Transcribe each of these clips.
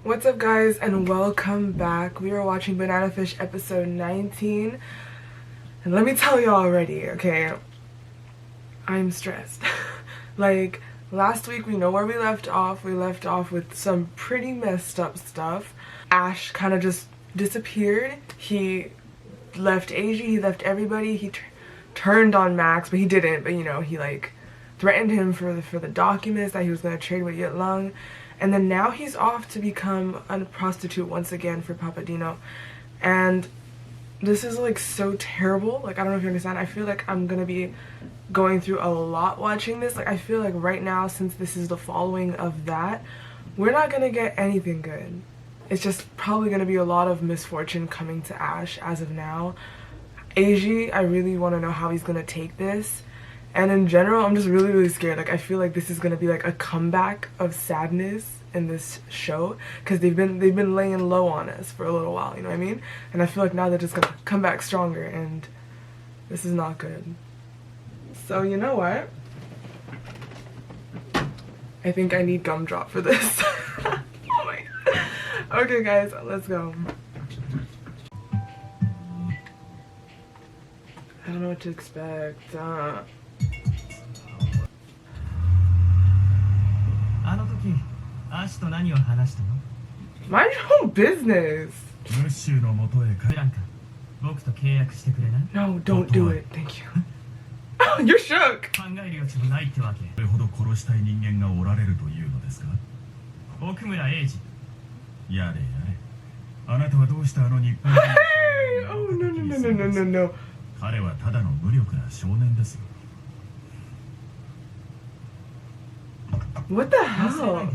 What's up guys and welcome back. We are watching Banana Fish episode 19 and let me tell you already, okay, I'm stressed. Like last week we know where we left off. We left off with some pretty messed up stuff. Ash kind of just disappeared. He left Asia, he left everybody. He turned on Max, but he didn't, but you know, he like threatened him for the documents that he was going to trade with Yit Lung. And then now he's off to become a prostitute once again for Papadino. And this is like so terrible. Like, I don't know if you understand. I feel like I'm gonna be going through a lot watching this. Like, I feel like right now, since this is the following of that, we're not gonna get anything good. It's just probably gonna be a lot of misfortune coming to Ash as of now. Eiji, I really want to know how he's gonna take this. And in general, I'm just really scared. Like, I feel like this is gonna be like a comeback of sadness in this show, because they've been laying low on us for a little while, you know what I mean? And I feel like now they're just gonna come back stronger, and this is not good. So you know what? I think I need gumdrop for this. Oh my god. Okay guys, let's go. I don't know what to expect. Mind your own business. No, don't do it. Thank you. You're shook. Hey! Oh no. What the hell?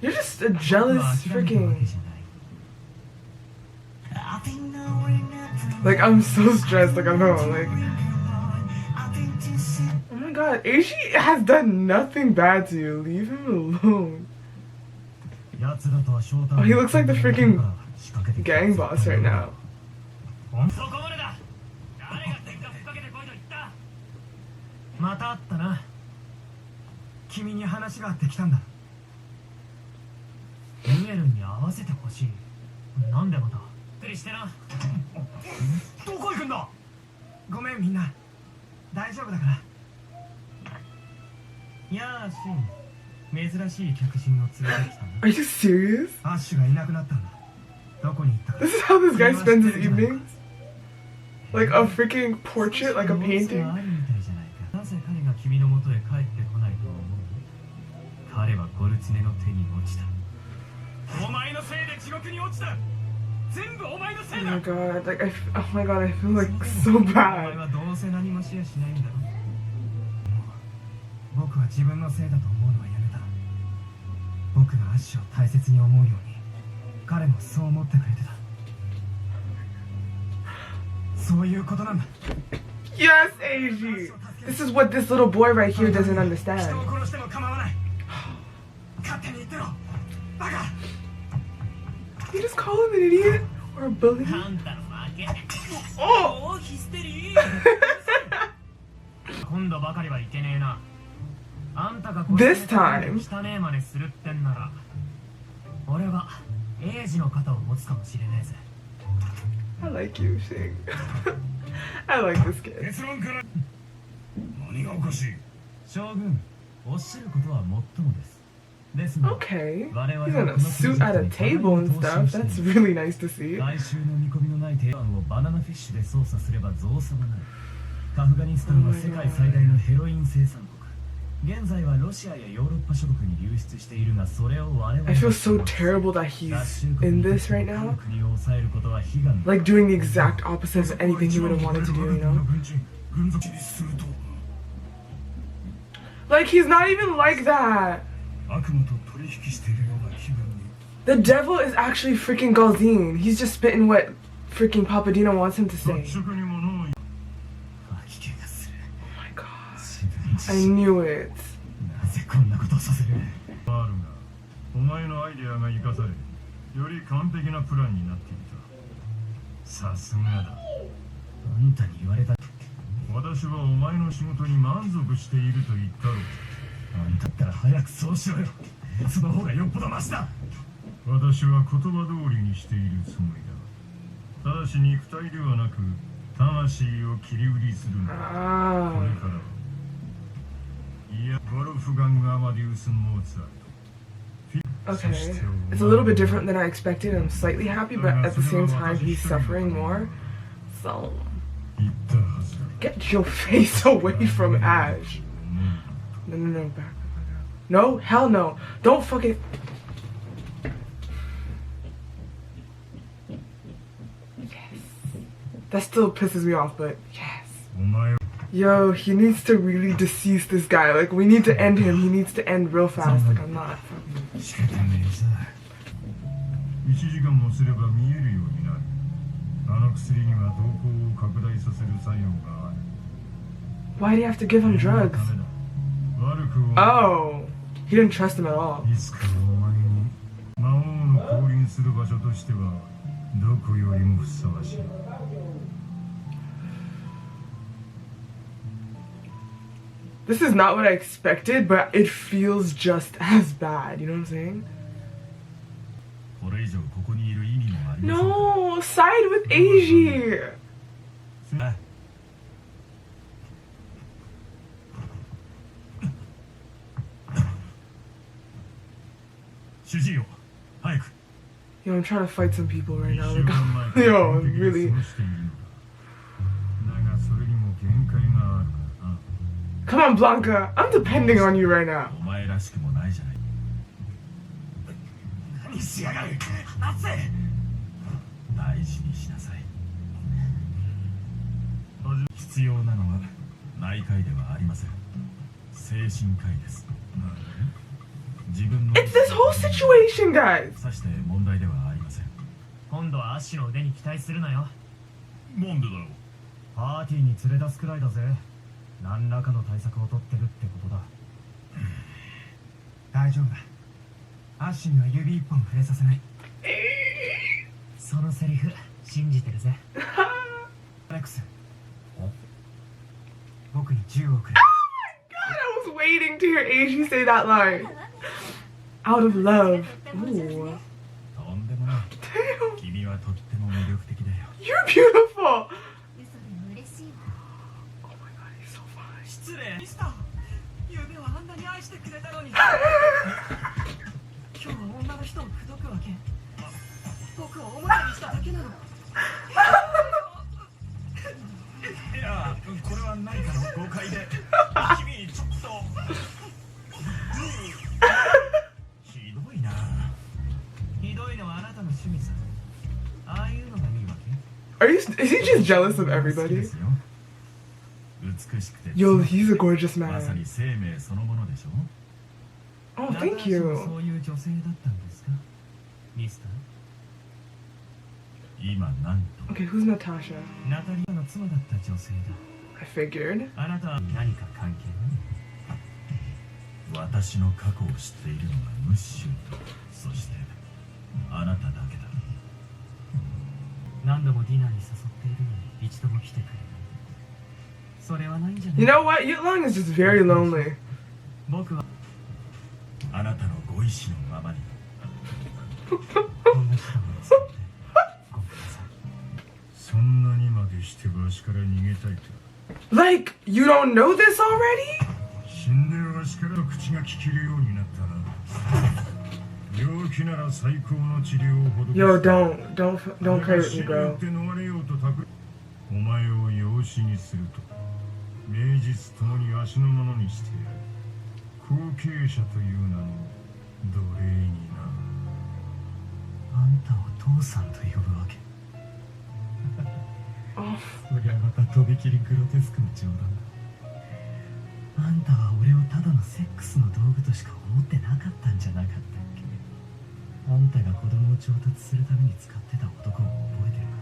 You're just a jealous freaking... Like, I'm so stressed, like, I know, like... Oh my god, Eiji has done nothing bad to you. Leave him alone. Oh, he looks like the freaking gang boss right now. Are you serious? This is how this guy spends his evenings? Like a freaking portrait, like a painting? Oh my god, like oh my god, I feel like so bad. Yes, Eiji! This is what this little boy right here doesn't understand. You just call him an idiot or a bully? Oh! This time. I like you, Shing. I like this kid. Okay, he's in a suit at a table and stuff. That's really nice to see. I feel so terrible that he's in this right now. Like doing the exact opposite of anything he would have wanted to do, you know? Like, he's not even like that. The devil is actually freaking Galzine. He's just spitting what freaking Papadino wants him to say. Oh my god. I knew it. 私は言葉通りにしているつもりだ。ただし肉体ではなく魂を切り売りするのだ。これからいやゴルフガンアマデウス・モーツァルト。 Okay, it's a little bit different than I expected. I'm slightly happy, but at the same time, he's suffering more. So, get your face away from Ash. No, back. No, hell no. Don't fucking. Yes. That still pisses me off, but yes. Yo, he needs to really decease this guy. Like, we need to end him. He needs to end real fast. Like, I'm not fucking. Why do you have to give him drugs? Oh, he didn't trust him at all. This is not what I expected, but it feels just as bad. You know what I'm saying? No, side with Eiji. Yo, I'm trying to fight some people right now. Like, yo, really. Come on, Blanca. I'm depending on you right now. It's this whole situation, guys. 今度はアッシュの腕に期待するなよ。なんでだろう。パーティーに連れ出すくらいだぜ。何らかの対策を取ってるってことだ。大丈夫だ。アッシュには指一本触れさせない。そのセリフ信じてるぜ。アレックス、僕に銃をくれ。God, I was waiting to hear Eiji say that line. Out of love. Ooh. Damn. You're beautiful. Oh my god, he's so fine. 夢はあんなに愛してくれたのに。今日は女の人を口説くわけ。僕をおもちゃにしただけなの。いや、これは何かの誤解で。君にちょっと。ひどいな。ひどいのはあなたの趣味さ。ああいうのがいいわけ。Is he just jealous of everybody? Yo, he's a gorgeous man. Oh, thank you. Okay, who's Natasha? I figured. 私の過去を知っているのがムッシュと、そしてあなただけだ。何度もディナーに誘っているのに一度も来てくれない。それはないんじゃない？ You know what? Yulong is just very lonely. 僕はあなたのご意志のままに。こんな人を作ってごめんなさい。そんなにまでしてわしから逃げたいと。Like, you don't know this already? 死んでわしから口が聞けるようになったな。病気なら最高の治療を施す。 Yo, don't credit me, bro. お前を養子にすると名実ともに足のものにしてやる。後継者という名の奴隷にな。あんたを父さんと呼ぶわけ。そりゃまたとびきりグロテスクな冗談だ。あんたは俺をただのセックスの道具としか思ってなかったんじゃなかったっけ。あんたが子供を調達するために使ってた男を覚えてるか。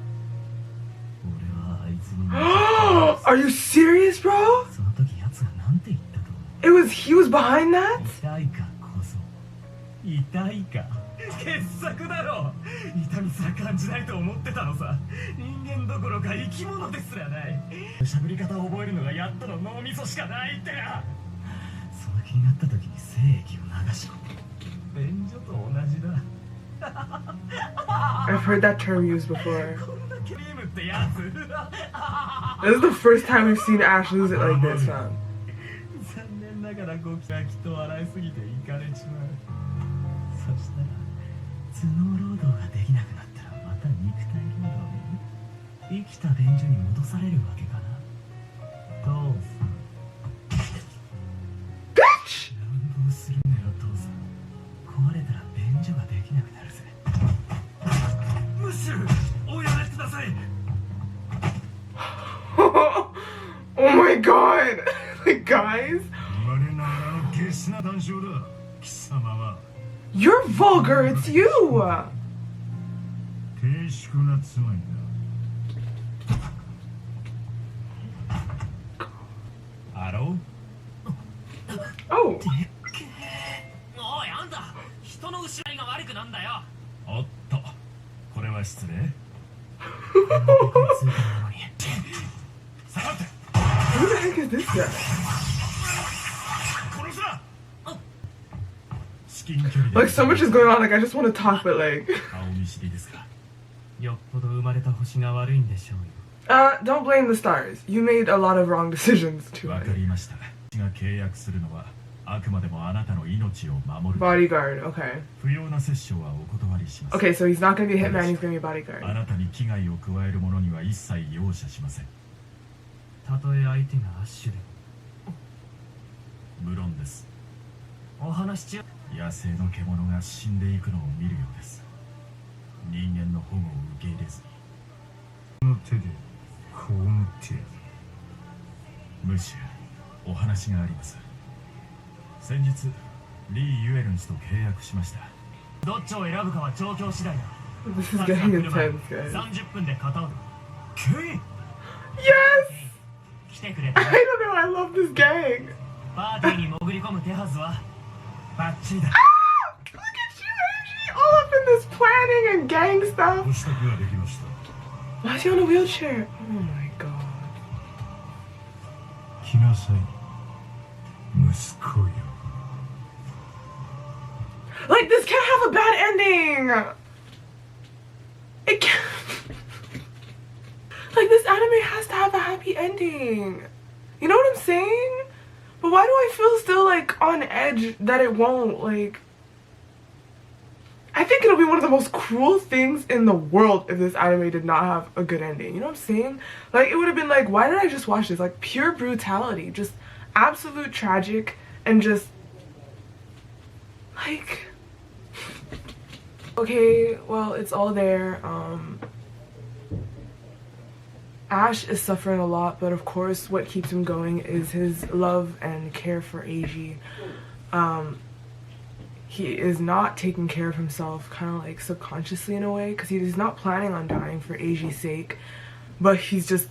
俺はあいつに Are you serious, bro? その時奴がなんて言ったと思う？ He was behind that? 痛いかこそ。痛いか。傑作だろ。痛みすら感じないと思ってたのさ。人間どころか生き物ですらない。喋り方を覚えるのがやっとの脳みそしかないってな。その気になった時に精液を流し込む。便所と同じだ。I've heard that term used before. This is the first time we've seen Ash lose it like this, fam. 残念ながらゴキがきっと笑いすぎていかれちまう。そしたら頭脳労働ができなくなったらまた肉体労働に生きた便所に戻されるわけかな。父さん。Bitch! 乱暴するなよ父さん。壊れたら便所ができなくなるぜ。ムッシュ、おやめください。Oh my god! Like, guys? You're vulgar, it's you! 低粛な妻にだ。アロー Oh! おいあんた、人の後ろが悪くなんだよ。おっと、これは失礼。下がって。 Who the heck is this guy? Like, so much is going on, like, I just want to talk, but like... 顔見知りですか。よっぽど生まれた星が悪いんでしょうよ。Don't blame the stars. You made a lot of wrong decisions too. わかりました。私が契約するのはあくまでもあなたの命を守る。 Bodyguard, okay. 不要な殺傷はお断りします。 Okay, so he's not gonna be a hitman, he's gonna be a bodyguard. あなたに危害を加える者には一切容赦しません。たとえ相手がアッシュで無論です。も。お話中。野生の獣が死んでいくのを見るようです。人間の保護を受け入れずに。この手でこう思ってやる。ムシュ、お話があります。先日リー・ユエルン氏と契約しました。どっちを選ぶかは状況次第だ。 This is getting intense, guys. 30分で片付ケイ Yes! 来てくれ I don't know, I love this gang! パーティーに潜り込む手はずはバッチリだ。 Ah! Look at you, Angie! All up in this planning and gang stuff! ご支度ができました。 Why is he on a wheelchair? Oh my god. 来なさい、息子よ。 Like, this can't have a bad ending! It can't... Like, this anime has to have a happy ending. You know what I'm saying? But why do I feel still, like, on edge that it won't? Like, I think it'll be one of the most cruel things in the world if this anime did not have a good ending. You know what I'm saying? Like, it would have been like, why did I just watch this? Like, pure brutality. Just absolute tragic and just... Like... Okay, well, it's all there. Ash is suffering a lot, but of course what keeps him going is his love and care for Eiji. He is not taking care of himself, kind of like subconsciously in a way, because he's not planning on dying for Eiji's sake, but he's just,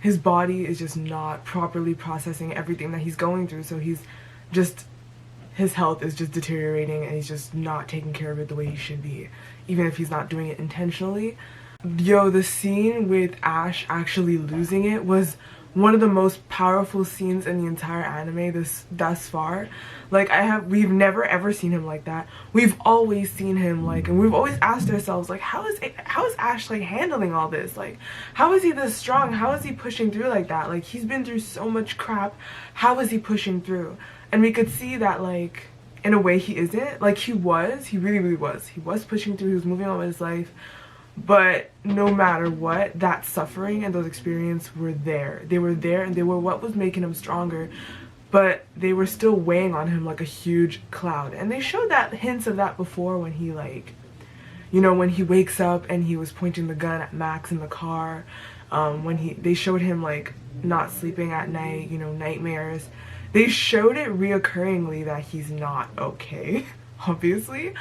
his body is just not properly processing everything that he's going through, so he's just, his health is just deteriorating and he's just not taking care of it the way he should be, even if he's not doing it intentionally. Yo, the scene with Ash actually losing it was one of the most powerful scenes in the entire anime thus far. Like, we've never ever seen him like that. We've always seen him like, and we've always asked ourselves, like, how is Ash like handling all this? Like, how is he this strong? How is he pushing through like that? Like, he's been through so much crap. How is he pushing through? And we could see that, like, in a way he isn't. Like, he really, really was. He was pushing through, he was moving on with his life. But no matter what, that suffering and those experiences were there. They were there and they were what was making him stronger. But they were still weighing on him like a huge cloud. And they showed that hints of that before when he, like, you know, when he wakes up and he was pointing the gun at Max in the car. They showed him, like, not sleeping at night, you know, nightmares. They showed it reoccurringly that he's not okay, obviously.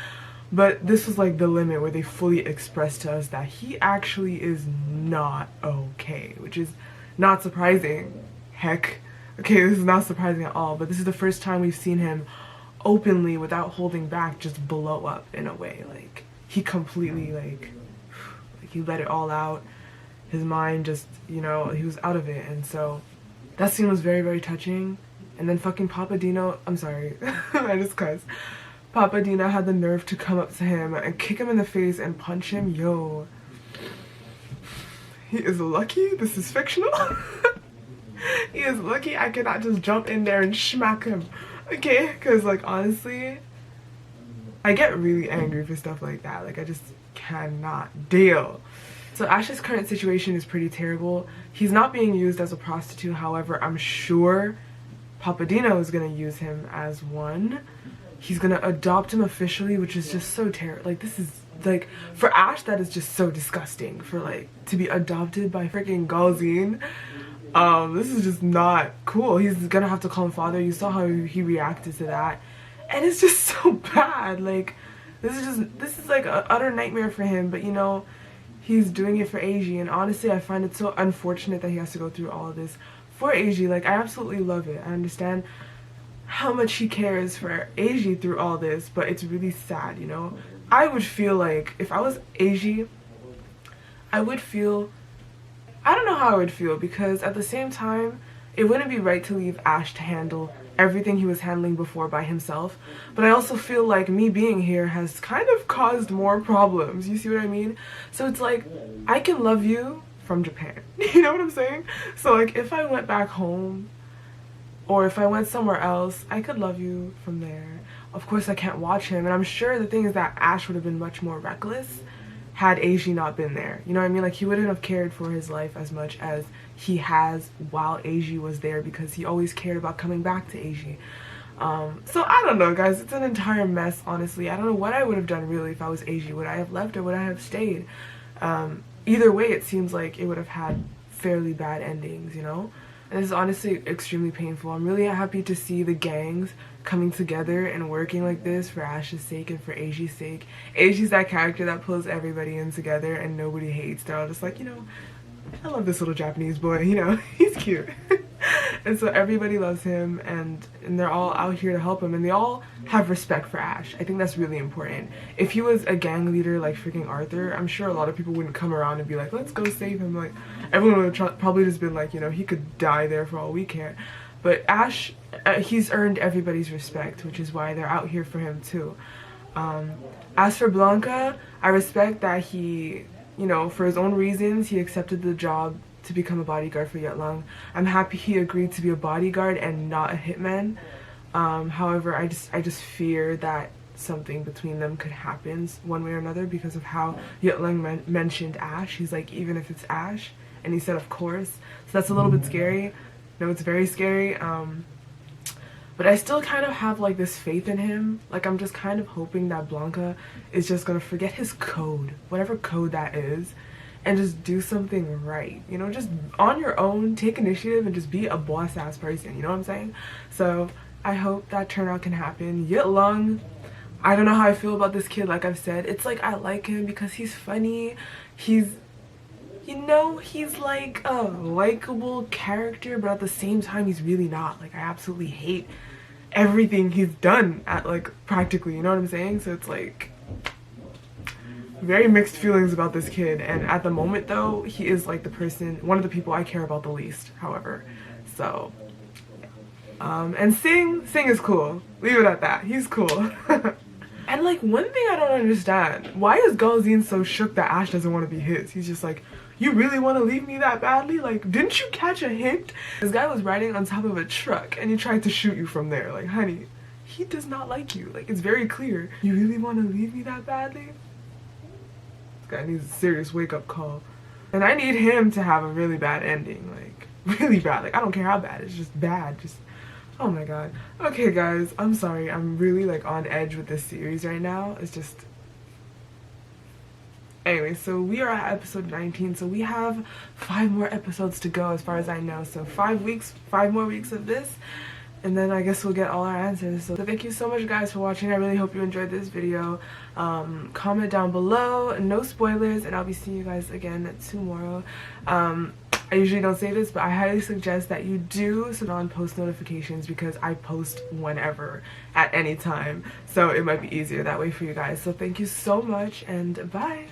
But this was like the limit where they fully expressed to us that he actually is not okay, which is not surprising. Heck, okay, this is not surprising at all, but this is the first time we've seen him openly, without holding back, just blow up in a way. Like, he completely, like he let it all out. His mind just, you know, he was out of it. And so that scene was very, very touching. And then fucking Papa Dino, I'm sorry, I just cussed. Papa Dina had the nerve to come up to him and kick him in the face and punch him. Yo, he is lucky this is fictional. He is lucky I cannot just jump in there and smack him, okay? Because like honestly, I get really angry for stuff like that. Like I just cannot deal. So Ash's current situation is pretty terrible. He's not being used as a prostitute, however, I'm sure Papadino is gonna use him as one. He's gonna adopt him officially, which is just so terrible. Like this is like, for Ash, that is just so disgusting. For like to be adopted by freaking Galzine, this is just not cool. He's gonna have to call him father. You saw how he reacted to that, and it's just so bad. Like this is like an utter nightmare for him. But you know, he's doing it for Eiji, and honestly I find it so unfortunate that he has to go through all of this for Eiji. Like I absolutely love it. I understand how much he cares for Eiji through all this, but it's really sad, you know? I would feel like if I was Eiji, I would feel, I don't know how I would feel, because at the same time it wouldn't be right to leave Ash to handle everything he was handling before by himself, but I also feel like me being here has kind of caused more problems. You see what I mean? So it's like, I can love you from Japan. You know what I'm saying? So like if I went back home or if I went somewhere else, I could love you from there. Of course I can't watch him, and I'm sure the thing is that Ash would have been much more reckless had Eiji not been there. You know what I mean? Like he wouldn't have cared for his life as much as he has while Eiji was there, because he always cared about coming back to Eiji. So I don't know, guys. It's an entire mess, honestly. I don't know what I would have done really if I was Eiji. Would I have left or would I have stayed? Either way, it seems like it would have had fairly bad endings, you know? And this is honestly extremely painful. I'm really happy to see the gangs coming together and working like this for Ash's sake and for Eiji's sake. Eiji's that character that pulls everybody in together and nobody hates. They're all just like, you know, I love this little Japanese boy, you know, he's cute. And so everybody loves him, and they're all out here to help him, and they all have respect for Ash. I think that's really important. If he was a gang leader like freaking Arthur, I'm sure a lot of people wouldn't come around and be like, let's go save him. Like everyone would probably just been like, you know, he could die there for all we care. But Ash, he's earned everybody's respect, which is why they're out here for him too. As for Blanca, I respect that he, you know, for his own reasons, he accepted the job to become a bodyguard for Yetlang. I'm happy he agreed to be a bodyguard and not a hitman. However, I just fear that something between them could happen one way or another because of how Yetlang mentioned Ash. He's like, even if it's Ash, and he said of course. So that's a little bit scary. No, it's very scary. But I still kind of have like this faith in him. Like I'm just kind of hoping that Blanca is just gonna forget his code, whatever code that is, and just do something right, you know, just on your own, take initiative and just be a boss ass person, you know what I'm saying? So I hope that turnout can happen. Yetlang, I don't know how I feel about this kid. Like I've said, it's like I like him because he's funny, he's, you know, he's like a likable character, but at the same time he's really not. Like I absolutely hate everything he's done at like practically, you know what I'm saying? So it's like very mixed feelings about this kid, and at the moment though he is like the person, one of the people I care about the least, however. So and Sing is cool, leave it at that, he's cool. And like one thing I don't understand, why is Galzine so shook that Ash doesn't want to be his? He's just like, you really want to leave me that badly? Like, didn't you catch a hint? This guy was riding on top of a truck and he tried to shoot you from there. Like, honey, he does not like you. Like, it's very clear. You really want to leave me that badly? This guy needs a serious wake-up call. And I need him to have a really bad ending. Like, really bad. Like, I don't care how bad. It's just bad. Just, oh my god. Okay, guys, I'm sorry. I'm really, like, on edge with this series right now. It's just... Anyway, so we are at episode 19, so we have 5 more episodes to go as far as I know. So 5 more weeks of this, and then I guess we'll get all our answers. So thank you so much guys for watching. I really hope you enjoyed this video. Comment down below, no spoilers, and I'll be seeing you guys again tomorrow. I usually don't say this, but I highly suggest that you do turn on post notifications because I post whenever, at any time. So it might be easier that way for you guys. So thank you so much, and bye!